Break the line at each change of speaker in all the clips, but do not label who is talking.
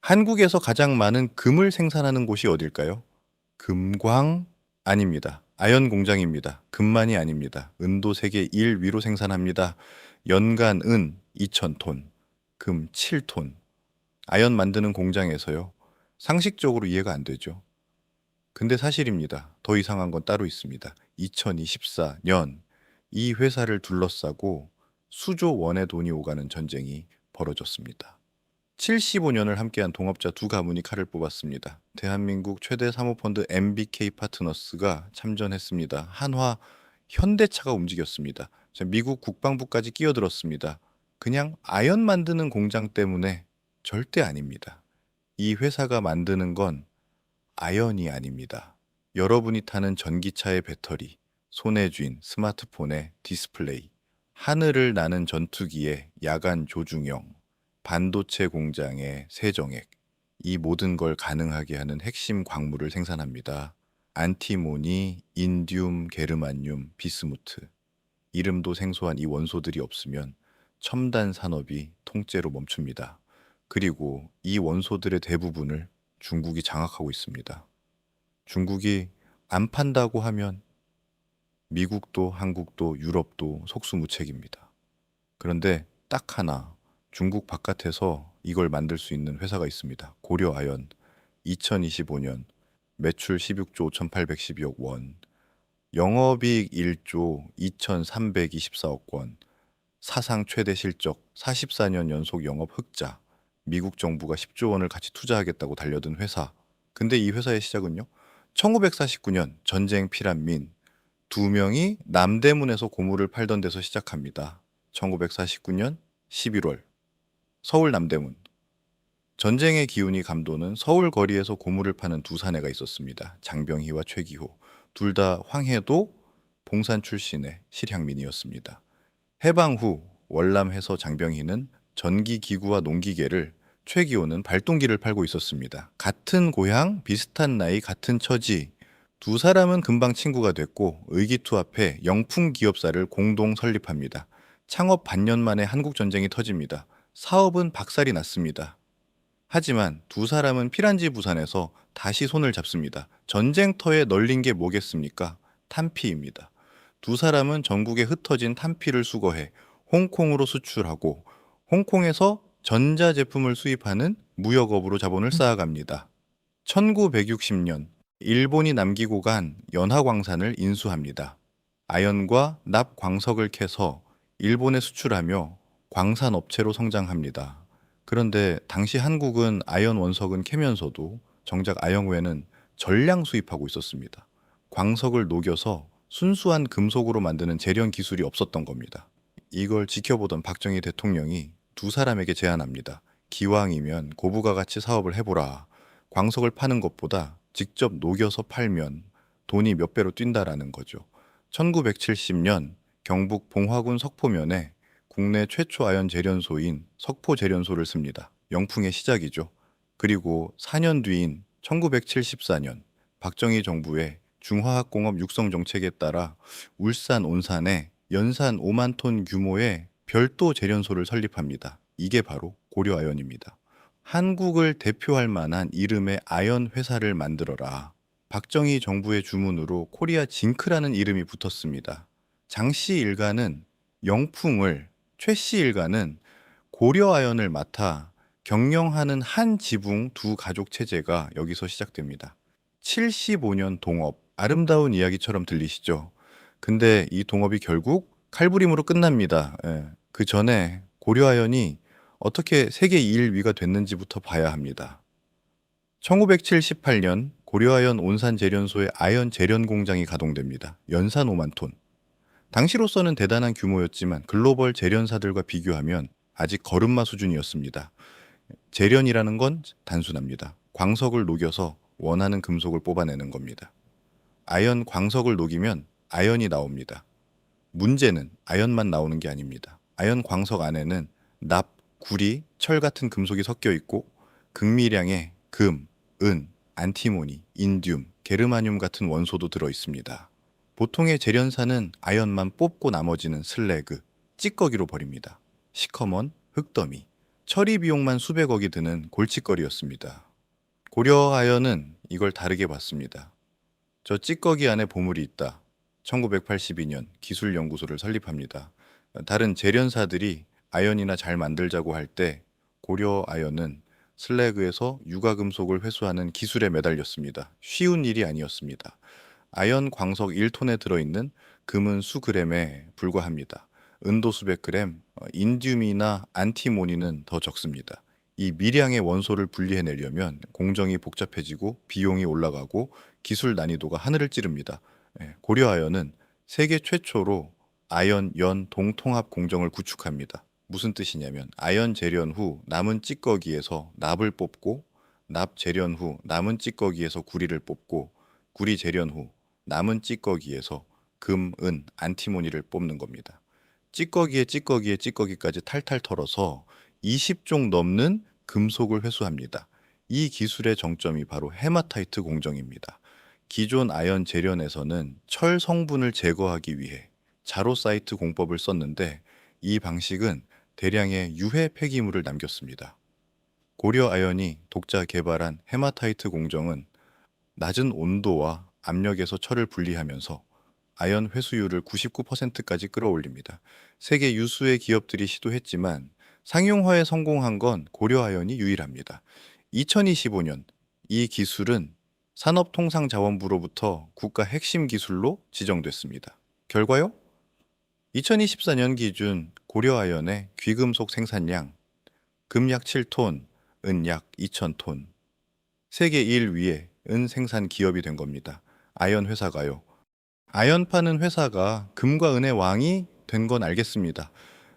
한국에서 가장 많은 금을 생산하는 곳이 어딜까요? 금광 아닙니다. 아연 공장입니다. 금만이 아닙니다. 은도 세계 1위로 생산합니다. 연간 은 2,000톤, 금 7톤. 아연 만드는 공장에서요. 상식적으로 이해가 안 되죠. 근데 사실입니다. 더 이상한 건 따로 있습니다. 2024년 이 회사를 둘러싸고 수조 원의 돈이 오가는 전쟁이 벌어졌습니다. 75년을 함께한 동업자 두 가문이 칼을 뽑았습니다. 대한민국 최대 사모펀드 MBK 파트너스가 참전했습니다. 한화, 현대차가 움직였습니다. 미국 국방부까지 끼어들었습니다. 그냥 아연 만드는 공장 때문에 절대 아닙니다. 이 회사가 만드는 건 아연이 아닙니다. 여러분이 타는 전기차의 배터리, 손에 쥔 스마트폰의 디스플레이, 하늘을 나는 전투기의 야간 조중형, 반도체 공장의 세정액, 이 모든 걸 가능하게 하는 핵심 광물을 생산합니다. 안티모니, 인듐, 게르마늄, 비스무트. 이름도 생소한 이 원소들이 없으면 첨단 산업이 통째로 멈춥니다. 그리고 이 원소들의 대부분을 중국이 장악하고 있습니다. 중국이 안 판다고 하면 미국도 한국도 유럽도 속수무책입니다. 그런데 딱 하나 중국 바깥에서 이걸 만들 수 있는 회사가 있습니다. 고려아연. 2025년 매출 16조 5,812억 원, 영업이익 1조 2,324억 원, 사상 최대 실적 44년 연속 영업 흑자, 미국 정부가 10조 원을 같이 투자하겠다고 달려든 회사. 근데 이 회사의 시작은요? 1949년 전쟁 피난민 두 명이 남대문에서 고물을 팔던 데서 시작합니다. 1949년 11월 서울 남대문. 전쟁의 기운이 감도는 서울 거리에서 고물을 파는 두 사내가 있었습니다. 장병희와 최기호. 둘 다 황해도 봉산 출신의 실향민이었습니다. 해방 후 월남해서 장병희는 전기기구와 농기계를, 최기호는 발동기를 팔고 있었습니다. 같은 고향, 비슷한 나이, 같은 처지. 두 사람은 금방 친구가 됐고 의기투합해 영풍 기업사를 공동 설립합니다. 창업 반년 만에 한국전쟁이 터집니다. 사업은 박살이 났습니다. 하지만 두 사람은 피란지 부산에서 다시 손을 잡습니다. 전쟁터에 널린 게 뭐겠습니까? 탄피입니다. 두 사람은 전국에 흩어진 탄피를 수거해 홍콩으로 수출하고 홍콩에서 전자제품을 수입하는 무역업으로 자본을 쌓아갑니다. 1960년 일본이 남기고 간 연화광산을 인수합니다. 아연과 납 광석을 캐서 일본에 수출하며 광산업체로 성장합니다. 그런데 당시 한국은 아연 원석은 캐면서도 정작 아연외는 전량 수입하고 있었습니다. 광석을 녹여서 순수한 금속으로 만드는 제련 기술이 없었던 겁니다. 이걸 지켜보던 박정희 대통령이 두 사람에게 제안합니다. 기왕이면 고부가 같이 사업을 해보라. 광석을 파는 것보다 직접 녹여서 팔면 돈이 몇 배로 뛴다라는 거죠. 1970년 경북 봉화군 석포면에 국내 최초 아연 제련소인 석포제련소를 씁니다. 영풍의 시작이죠. 그리고 4년 뒤인 1974년 박정희 정부의 중화학공업 육성 정책에 따라 울산 온산에 연산 5만 톤 규모의 별도 제련소를 설립합니다. 이게 바로 고려아연입니다. 한국을 대표할 만한 이름의 아연 회사를 만들어라. 박정희 정부의 주문으로 코리아 징크라는 이름이 붙었습니다. 장씨 일가는 영풍을, 최씨 일가는 고려아연을 맡아 경영하는 한 지붕 두 가족 체제가 여기서 시작됩니다. 75년 동업, 아름다운 이야기처럼 들리시죠? 근데 이 동업이 결국 칼부림으로 끝납니다. 예. 그 전에 고려아연이 어떻게 세계 1위가 됐는지부터 봐야 합니다. 1978년 고려아연 온산제련소의 아연 제련 공장이 가동됩니다. 연산 5만 톤. 당시로서는 대단한 규모였지만 글로벌 제련사들과 비교하면 아직 걸음마 수준이었습니다. 제련이라는 건 단순합니다. 광석을 녹여서 원하는 금속을 뽑아내는 겁니다. 아연 광석을 녹이면 아연이 나옵니다. 문제는 아연만 나오는 게 아닙니다. 아연 광석 안에는 납, 구리, 철 같은 금속이 섞여 있고 극미량의 금, 은, 안티모니, 인듐, 게르마늄 같은 원소도 들어 있습니다. 보통의 제련사는 아연만 뽑고 나머지는 슬래그, 찌꺼기로 버립니다. 시커먼 흙더미. 처리 비용만 수백억이 드는 골칫거리였습니다. 고려아연은 이걸 다르게 봤습니다. 저 찌꺼기 안에 보물이 있다. 1982년 기술연구소를 설립합니다. 다른 재련사들이 아연이나 잘 만들자고 할 때 고려아연은 슬래그에서 유가금속을 회수하는 기술에 매달렸습니다. 쉬운 일이 아니었습니다. 아연 광석 1톤에 들어있는 금은 수그램에 불과합니다. 은도 수백 그램, 인듐이나 안티모니는 더 적습니다. 이 미량의 원소를 분리해내려면 공정이 복잡해지고 비용이 올라가고 기술 난이도가 하늘을 찌릅니다. 고려아연은 세계 최초로 아연, 연, 동통합 공정을 구축합니다. 무슨 뜻이냐면 아연 재련 후 남은 찌꺼기에서 납을 뽑고 납 재련 후 남은 찌꺼기에서 구리를 뽑고 구리 재련 후 남은 찌꺼기에서 금, 은, 안티모니를 뽑는 겁니다. 찌꺼기에 찌꺼기까지 탈탈 털어서 20종 넘는 금속을 회수합니다. 이 기술의 정점이 바로 헤마타이트 공정입니다. 기존 아연 재련에서는 철 성분을 제거하기 위해 자로사이트 공법을 썼는데 이 방식은 대량의 유해 폐기물을 남겼습니다. 고려 아연이 독자 개발한 헤마타이트 공정은 낮은 온도와 압력에서 철을 분리하면서 아연 회수율을 99%까지 끌어올립니다. 세계 유수의 기업들이 시도했지만 상용화에 성공한 건 고려아연이 유일합니다. 2025년 이 기술은 산업통상자원부로부터 국가 핵심 기술로 지정됐습니다. 결과요? 2024년 기준 고려아연의 귀금속 생산량 금 약 7톤, 은 약 2,000톤. 세계 1위의 은 생산 기업이 된 겁니다. 아연 회사가요. 아연 파는 회사가 금과 은의 왕이 된 건 알겠습니다.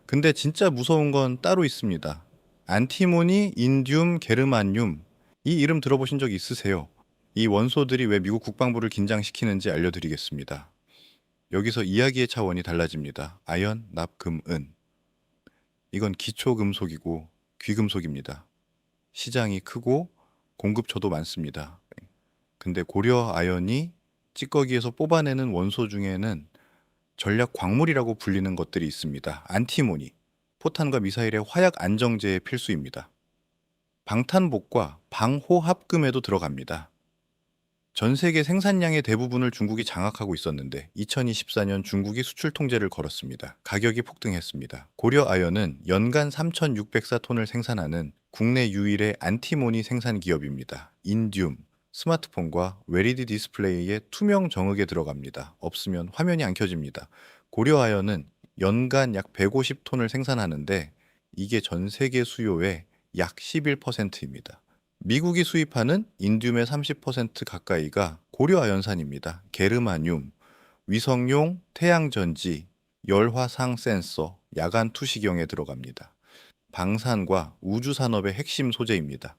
근데 진짜 무서운 건 따로 있습니다. 안티모니, 인듐, 게르마늄. 이 이름 들어보신 적 있으세요? 이 원소들이 왜 미국 국방부를 긴장시키는지 알려드리겠습니다. 여기서 이야기의 차원이 달라집니다. 아연, 납, 금, 은. 이건 기초금속이고 귀금속입니다. 시장이 크고 공급처도 많습니다. 근데 고려 아연이 찌꺼기에서 뽑아내는 원소 중에는 전략 광물이라고 불리는 것들이 있습니다. 안티모니, 포탄과 미사일의 화약 안정제에 필수입니다. 방탄복과 방호합금에도 들어갑니다. 전 세계 생산량의 대부분을 중국이 장악하고 있었는데 2024년 중국이 수출 통제를 걸었습니다. 가격이 폭등했습니다. 고려 아연은 연간 3,604톤을 생산하는 국내 유일의 안티모니 생산 기업입니다. 인듐, 스마트폰과 LED 디스플레이에 투명 정흑에 들어갑니다. 없으면 화면이 안 켜집니다. 고려 아연은 연간 약 150톤을 생산하는데 이게 전 세계 수요의 약 11%입니다. 미국이 수입하는 인듐의 30% 가까이가 고려아연산입니다. 게르마늄, 위성용 태양전지, 열화상 센서, 야간 투시경에 들어갑니다. 방산과 우주산업의 핵심 소재입니다.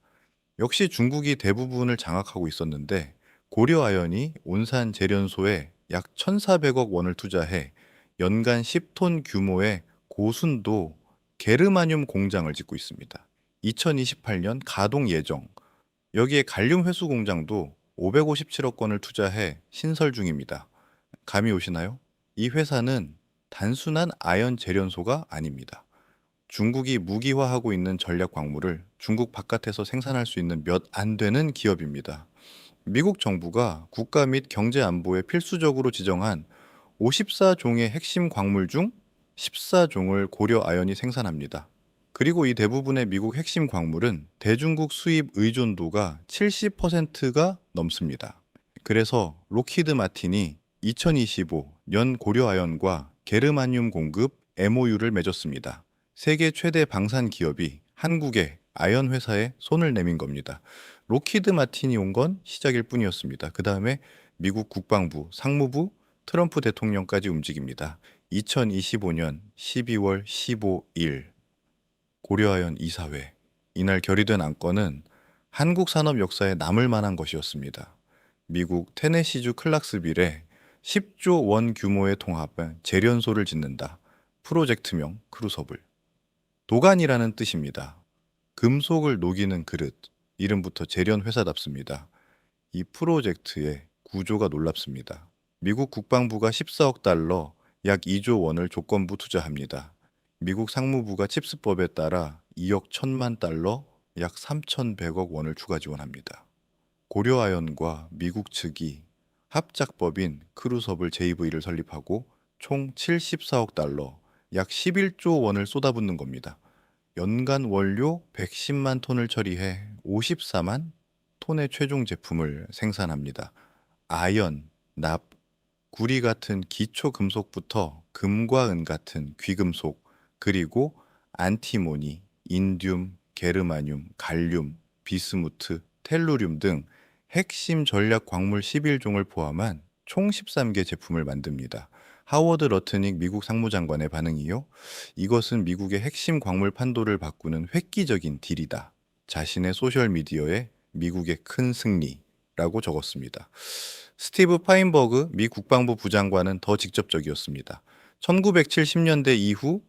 역시 중국이 대부분을 장악하고 있었는데 고려아연이 온산 재련소에 약 1,400억 원을 투자해 연간 10톤 규모의 고순도 게르마늄 공장을 짓고 있습니다. 2028년 가동 예정. 여기에 갈륨 회수 공장도 557억 원을 투자해 신설 중입니다. 감이 오시나요? 이 회사는 단순한 아연 재련소가 아닙니다. 중국이 무기화하고 있는 전략 광물을 중국 바깥에서 생산할 수 있는 몇 안 되는 기업입니다. 미국 정부가 국가 및 경제 안보에 필수적으로 지정한 54종의 핵심 광물 중 14종을 고려 아연이 생산합니다. 그리고 이 대부분의 미국 핵심 광물은 대중국 수입 의존도가 70%가 넘습니다. 그래서 로키드 마틴이 2025년 고려 아연과 게르마늄 공급 MOU를 맺었습니다. 세계 최대 방산 기업이 한국의 아연 회사에 손을 내민 겁니다. 로키드 마틴이 온 건 시작일 뿐이었습니다. 그 다음에 미국 국방부, 상무부, 트럼프 대통령까지 움직입니다. 2025년 12월 15일 고려아연 이사회. 이날 결의된 안건은 한국 산업 역사에 남을 만한 것이었습니다. 미국 테네시주 클락스빌에 10조 원 규모의 통합 재련소를 짓는다. 프로젝트명 크루서블. 도간이라는 뜻입니다. 금속을 녹이는 그릇. 이름부터 재련 회사답습니다. 이 프로젝트의 구조가 놀랍습니다. 미국 국방부가 14억 달러, 약 2조 원을 조건부 투자합니다. 미국 상무부가 칩스법에 따라 2억 1천만 달러, 약 3,100억 원을 추가 지원합니다. 고려아연과 미국 측이 합작법인 크루섭을 JV를 설립하고 총 74억 달러, 약 11조 원을 쏟아붓는 겁니다. 연간 원료 110만 톤을 처리해 54만 톤의 최종 제품을 생산합니다. 아연, 납, 구리 같은 기초 금속부터 금과 은 같은 귀금속, 그리고 안티모니, 인듐, 게르마늄, 갈륨, 비스무트, 텔루륨 등 핵심 전략 광물 11종을 포함한 총 13개 제품을 만듭니다. 하워드 러트닉 미국 상무장관의 반응이요. 이것은 미국의 핵심 광물 판도를 바꾸는 획기적인 딜이다. 자신의 소셜미디어에 미국의 큰 승리라고 적었습니다. 스티브 파인버그 미 국방부 부장관은 더 직접적이었습니다. 1970년대 이후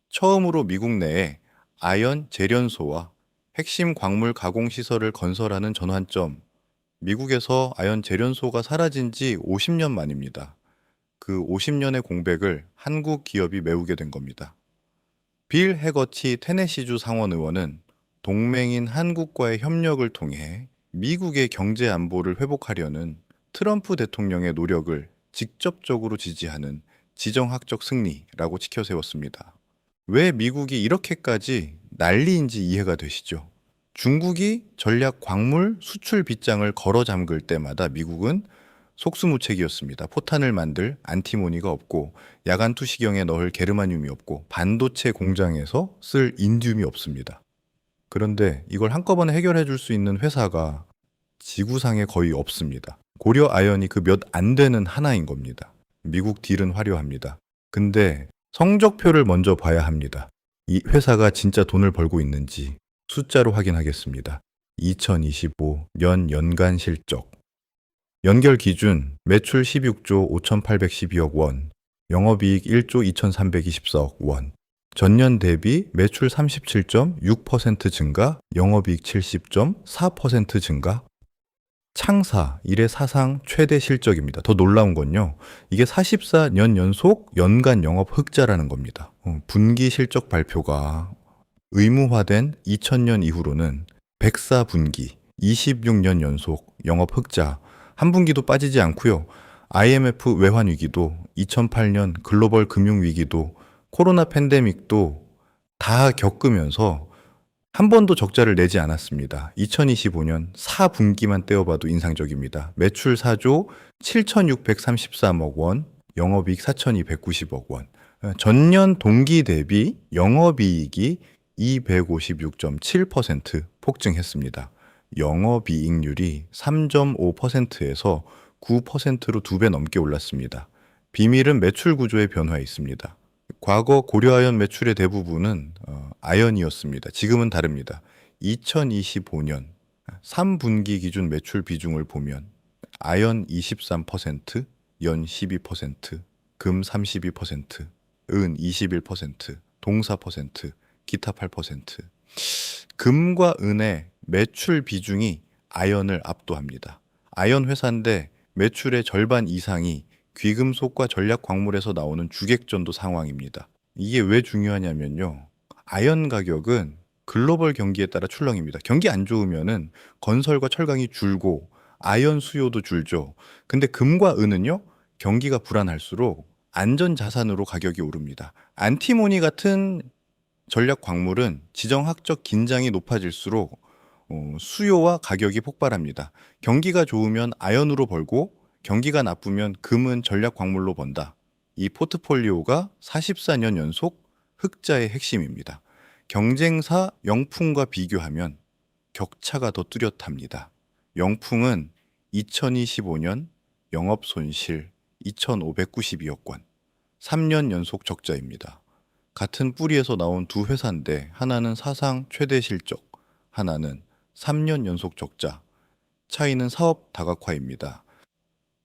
처음으로 미국 내에 아연 재련소와 핵심 광물 가공 시설을 건설하는 전환점, 미국에서 아연 재련소가 사라진 지 50년 만입니다. 그 50년의 공백을 한국 기업이 메우게 된 겁니다. 빌 해거티 테네시주 상원 의원은 동맹인 한국과의 협력을 통해 미국의 경제 안보를 회복하려는 트럼프 대통령의 노력을 직접적으로 지지하는 지정학적 승리라고 치켜 세웠습니다. 왜 미국이 이렇게까지 난리인지 이해가 되시죠? 중국이 전략 광물 수출 빗장을 걸어 잠글 때마다 미국은 속수무책이었습니다. 포탄을 만들 안티모니가 없고 야간 투시경에 넣을 게르마늄이 없고 반도체 공장에서 쓸 인듐이 없습니다. 그런데 이걸 한꺼번에 해결해 줄 수 있는 회사가 지구상에 거의 없습니다. 고려 아연이 그 몇 안 되는 하나인 겁니다. 미국 딜은 화려합니다. 근데 성적표를 먼저 봐야 합니다. 이 회사가 진짜 돈을 벌고 있는지 숫자로 확인하겠습니다. 2025년 연간 실적. 연결 기준 매출 16조 5,812억 원, 영업이익 1조 2,324억 원, 전년 대비 매출 37.6% 증가, 영업이익 70.4% 증가, 창사 이래 사상 최대 실적입니다. 더 놀라운 건요. 이게 44년 연속 연간 영업 흑자라는 겁니다. 분기 실적 발표가 의무화된 2000년 이후로는 104분기, 26년 연속 영업 흑자, 한 분기도 빠지지 않고요. IMF 외환 위기도, 2008년 글로벌 금융 위기도, 코로나 팬데믹도 다 겪으면서 한 번도 적자를 내지 않았습니다. 2025년 4분기만 떼어봐도 인상적입니다. 매출 4조 7,633억 원, 영업이익 4,290억 원. 전년 동기 대비 영업이익이 256.7% 폭증했습니다. 영업이익률이 3.5%에서 9%로 2배 넘게 올랐습니다. 비밀은 매출 구조의 변화에 있습니다. 과거 고려아연 매출의 대부분은 아연이었습니다. 지금은 다릅니다. 2025년 3분기 기준 매출 비중을 보면 아연 23%, 연 12%, 금 32%, 은 21%, 동 4%, 기타 8%. 금과 은의 매출 비중이 아연을 압도합니다. 아연 회사인데 매출의 절반 이상이 귀금속과 전략 광물에서 나오는 주객전도 상황입니다. 이게 왜 중요하냐면요. 아연 가격은 글로벌 경기에 따라 출렁입니다. 경기 안 좋으면은 건설과 철강이 줄고 아연 수요도 줄죠. 근데 금과 은은요. 경기가 불안할수록 안전 자산으로 가격이 오릅니다. 안티모니 같은 전략 광물은 지정학적 긴장이 높아질수록 수요와 가격이 폭발합니다. 경기가 좋으면 아연으로 벌고 경기가 나쁘면 금은 전략 광물로 번다. 이 포트폴리오가 44년 연속 흑자의 핵심입니다. 경쟁사 영풍과 비교하면 격차가 더 뚜렷합니다. 영풍은 2025년 영업 손실 2,592억 원, 3년 연속 적자입니다. 같은 뿌리에서 나온 두 회사인데 하나는 사상 최대 실적, 하나는 3년 연속 적자. 차이는 사업 다각화입니다.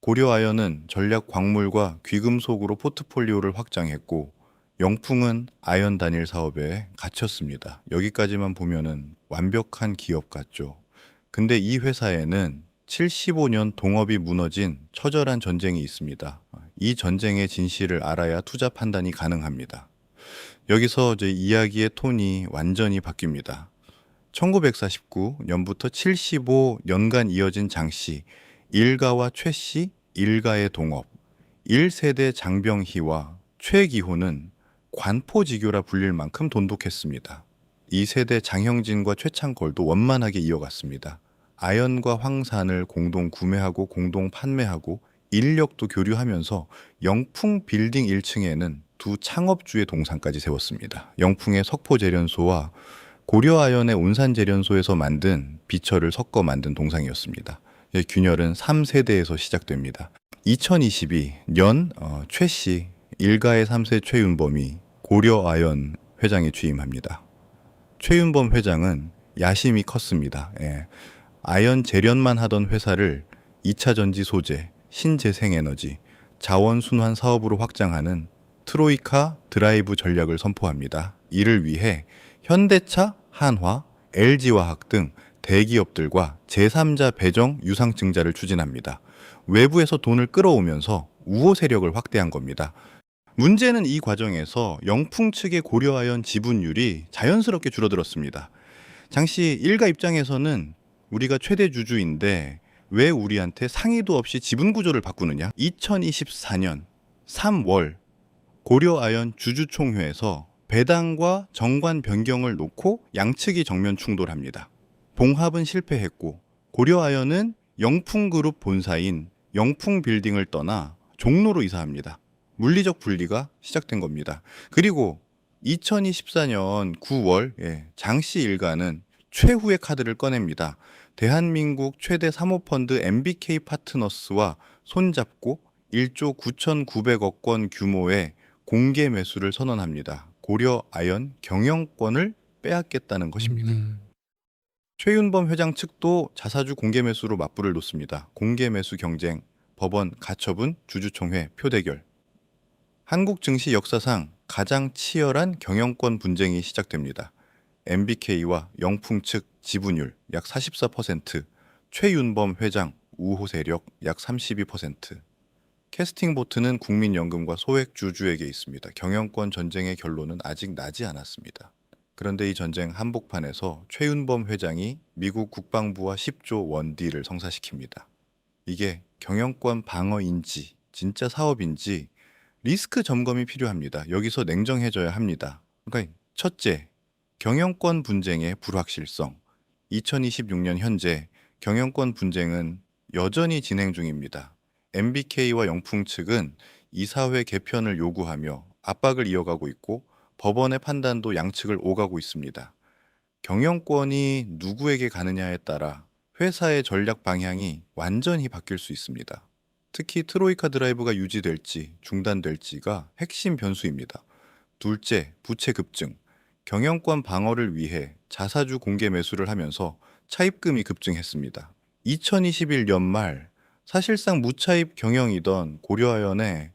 고려아연은 전략 광물과 귀금속으로 포트폴리오를 확장했고 영풍은 아연 단일 사업에 갇혔습니다. 여기까지만 보면은 완벽한 기업 같죠. 근데 이 회사에는 75년 동업이 무너진 처절한 전쟁이 있습니다. 이 전쟁의 진실을 알아야 투자 판단이 가능합니다. 여기서 이제 이야기의 톤이 완전히 바뀝니다. 1949년부터 75년간 이어진 장씨, 일가와 최씨, 일가의 동업, 1세대 장병희와 최기호는 관포지교라 불릴 만큼 돈독했습니다. 2세대 장형진과 최창걸도 원만하게 이어갔습니다. 아연과 황산을 공동 구매하고 공동 판매하고 인력도 교류하면서 영풍 빌딩 1층에는 두 창업주의 동상까지 세웠습니다. 영풍의 석포재련소와 고려아연의 온산재련소에서 만든 비철을 섞어 만든 동상이었습니다. 균열은 3세대에서 시작됩니다. 2022년 최씨 일가의 3세 최윤범이 고려아연 회장에 취임합니다. 최윤범 회장은 야심이 컸습니다. 예. 아연 재련만 하던 회사를 2차 전지 소재, 신재생에너지, 자원순환 사업으로 확장하는 트로이카 드라이브 전략을 선포합니다. 이를 위해 현대차, 한화, LG화학 등 대기업들과 제3자 배정 유상증자를 추진합니다. 외부에서 돈을 끌어오면서 우호 세력을 확대한 겁니다. 문제는 이 과정에서 영풍 측의 고려아연 지분율이 자연스럽게 줄어들었습니다. 당시 일가 입장에서는 우리가 최대 주주인데 왜 우리한테 상의도 없이 지분 구조를 바꾸느냐? 2024년 3월 고려아연 주주총회에서 배당과 정관 변경을 놓고 양측이 정면 충돌합니다. 봉합은 실패했고 고려아연은 영풍그룹 본사인 영풍빌딩을 떠나 종로로 이사합니다. 물리적 분리가 시작된 겁니다. 그리고 2024년 9월 장씨 일가는 최후의 카드를 꺼냅니다. 대한민국 최대 사모펀드 MBK 파트너스와 손잡고 1조 9,900억 원 규모의 공개 매수를 선언합니다. 고려아연 경영권을 빼앗겠다는 것입니다. 최윤범 회장 측도 자사주 공개 매수로 맞불을 놓습니다. 공개 매수 경쟁, 법원 가처분, 주주총회, 표대결. 한국 증시 역사상 가장 치열한 경영권 분쟁이 시작됩니다. MBK와 영풍 측 지분율 약 44%, 최윤범 회장 우호 세력 약 32%. 캐스팅 보트는 국민연금과 소액 주주에게 있습니다. 경영권 전쟁의 결론은 아직 나지 않았습니다. 그런데 이 전쟁 한복판에서 최윤범 회장이 미국 국방부와 10조 원 딜을 성사시킵니다. 이게 경영권 방어인지 진짜 사업인지 리스크 점검이 필요합니다. 여기서 냉정해져야 합니다. 그러니까 첫째, 경영권 분쟁의 불확실성. 2026년 현재 경영권 분쟁은 여전히 진행 중입니다. MBK와 영풍 측은 이사회 개편을 요구하며 압박을 이어가고 있고 법원의 판단도 양측을 오가고 있습니다. 경영권이 누구에게 가느냐에 따라 회사의 전략 방향이 완전히 바뀔 수 있습니다. 특히 트로이카 드라이브가 유지될지 중단될지가 핵심 변수입니다. 둘째, 부채 급증. 경영권 방어를 위해 자사주 공개 매수를 하면서 차입금이 급증했습니다. 2021년 말 사실상 무차입 경영이던 고려아연의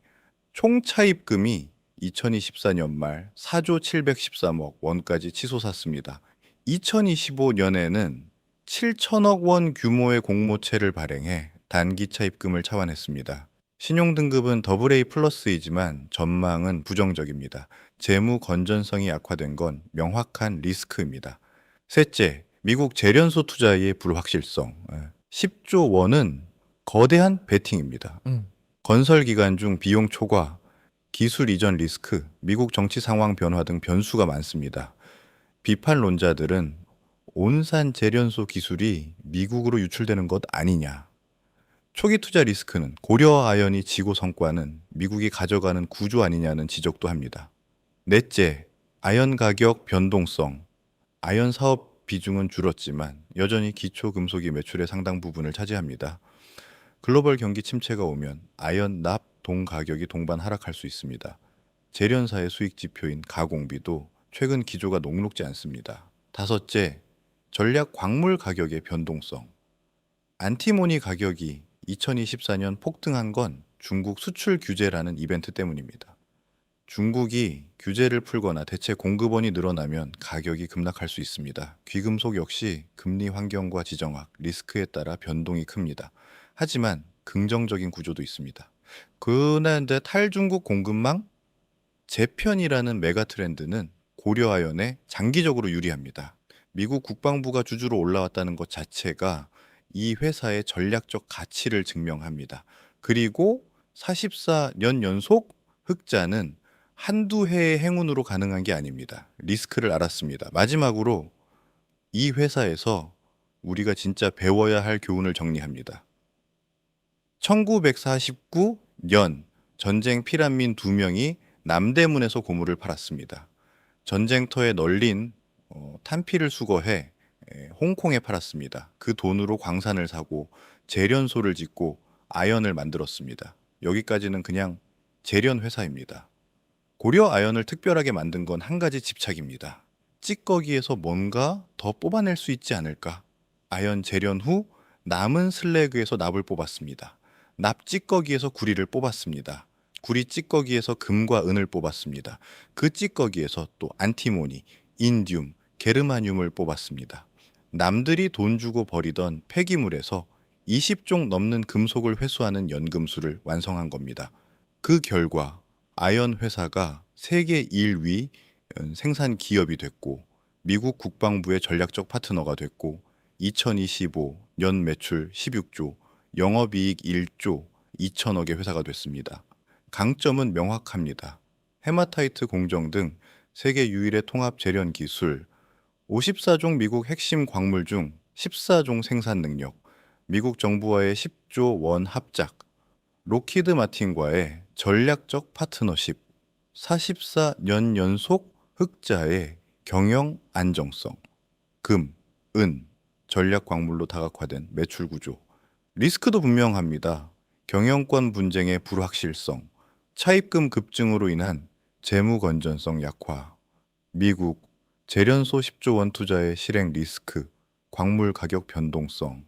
총 차입금이 2024년 말 4조 713억 원까지 치솟았습니다. 2025년에는 7천억 원 규모의 공모채를 발행해 단기 차입금을 차환했습니다. 신용등급은 AA 플러스이지만 전망은 부정적입니다. 재무 건전성이 악화된 건 명확한 리스크입니다. 셋째, 미국 재련소 투자의 불확실성. 10조 원은 거대한 베팅입니다. 건설 기간 중 비용 초과, 기술 이전 리스크, 미국 정치 상황 변화 등 변수가 많습니다. 비판론자들은 온산 재련소 기술이 미국으로 유출되는 것 아니냐. 초기 투자 리스크는 고려아연이 지고 성과는 미국이 가져가는 구조 아니냐는 지적도 합니다. 넷째, 아연 가격 변동성. 아연 사업 비중은 줄었지만 여전히 기초 금속이 매출의 상당 부분을 차지합니다. 글로벌 경기 침체가 오면 아연 납 동 가격이 동반 하락할 수 있습니다. 재련사의 수익 지표인 가공비도 최근 기조가 녹록지 않습니다. 다섯째, 전략 광물 가격의 변동성. 안티모니 가격이 2024년 폭등한 건 중국 수출 규제라는 이벤트 때문입니다. 중국이 규제를 풀거나 대체 공급원이 늘어나면 가격이 급락할 수 있습니다. 귀금속 역시 금리 환경과 지정학, 리스크에 따라 변동이 큽니다. 하지만 긍정적인 구조도 있습니다. 그런데 탈중국 공급망 재편이라는 메가 트렌드는 고려아연에 장기적으로 유리합니다. 미국 국방부가 주주로 올라왔다는 것 자체가 이 회사의 전략적 가치를 증명합니다. 그리고 44년 연속 흑자는 한두 해의 행운으로 가능한 게 아닙니다. 리스크를 알았습니다. 마지막으로 이 회사에서 우리가 진짜 배워야 할 교훈을 정리합니다. 1949년 전쟁 피난민 2명이 남대문에서 고물을 팔았습니다. 전쟁터에 널린 탄피를 수거해 홍콩에 팔았습니다. 그 돈으로 광산을 사고 재련소를 짓고 아연을 만들었습니다. 여기까지는 그냥 재련 회사입니다. 고려 아연을 특별하게 만든 건 한 가지 집착입니다. 찌꺼기에서 뭔가 더 뽑아낼 수 있지 않을까? 아연 재련 후 남은 슬래그에서 납을 뽑았습니다. 납 찌꺼기에서 구리를 뽑았습니다. 구리 찌꺼기에서 금과 은을 뽑았습니다. 그 찌꺼기에서 또 안티모니, 인듐, 게르마늄을 뽑았습니다. 남들이 돈 주고 버리던 폐기물에서 20종 넘는 금속을 회수하는 연금술을 완성한 겁니다. 그 결과 아연 회사가 세계 1위 생산 기업이 됐고 미국 국방부의 전략적 파트너가 됐고 2025 년 매출 16조, 영업이익 1조 2천억의 회사가 됐습니다. 강점은 명확합니다. 헤마타이트 공정 등 세계 유일의 통합 재련 기술, 54종 미국 핵심 광물 중 14종 생산 능력, 미국 정부와의 10조 원 합작, 로키드 마틴과의 전략적 파트너십, 44년 연속 흑자의 경영 안정성, 금, 은, 전략 광물로 다각화된 매출 구조. 리스크도 분명합니다. 경영권 분쟁의 불확실성, 차입금 급증으로 인한 재무 건전성 약화, 미국 재련소 10조 원 투자의 실행 리스크, 광물 가격 변동성.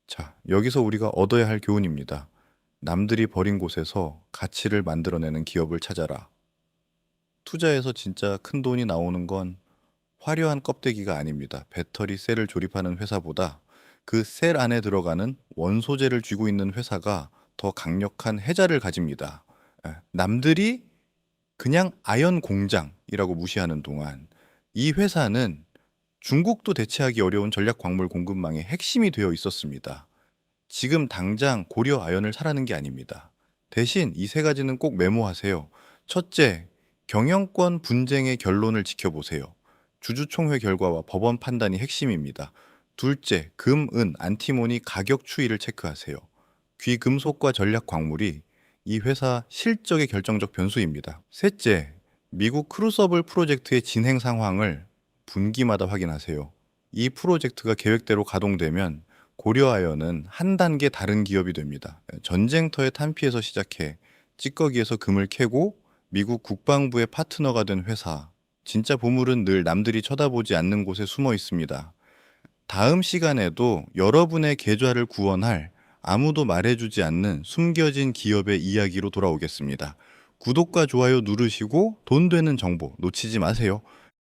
자, 여기서 우리가 얻어야 할 교훈입니다. 남들이 버린 곳에서 가치를 만들어내는 기업을 찾아라. 투자에서 진짜 큰 돈이 나오는 건 화려한 껍데기가 아닙니다. 배터리 셀을 조립하는 회사보다 그 셀 안에 들어가는 원소재를 쥐고 있는 회사가 더 강력한 해자를 가집니다. 남들이 그냥 아연 공장이라고 무시하는 동안 이 회사는 중국도 대체하기 어려운 전략 광물 공급망의 핵심이 되어 있었습니다. 지금 당장 고려 아연을 사라는 게 아닙니다. 대신 이 세 가지는 꼭 메모하세요. 첫째, 경영권 분쟁의 결론을 지켜보세요. 주주총회 결과와 법원 판단이 핵심입니다. 둘째, 금, 은, 안티모니 가격 추이를 체크하세요. 귀금속과 전략 광물이 이 회사 실적의 결정적 변수입니다. 셋째, 미국 크루서블 프로젝트의 진행 상황을 분기마다 확인하세요. 이 프로젝트가 계획대로 가동되면 고려아연은 한 단계 다른 기업이 됩니다. 전쟁터의 탄피에서 시작해 찌꺼기에서 금을 캐고 미국 국방부의 파트너가 된 회사. 진짜 보물은 늘 남들이 쳐다보지 않는 곳에 숨어 있습니다. 다음 시간에도 여러분의 계좌를 구원할 아무도 말해주지 않는 숨겨진 기업의 이야기로 돌아오겠습니다. 구독과 좋아요 누르시고 돈 되는 정보 놓치지 마세요.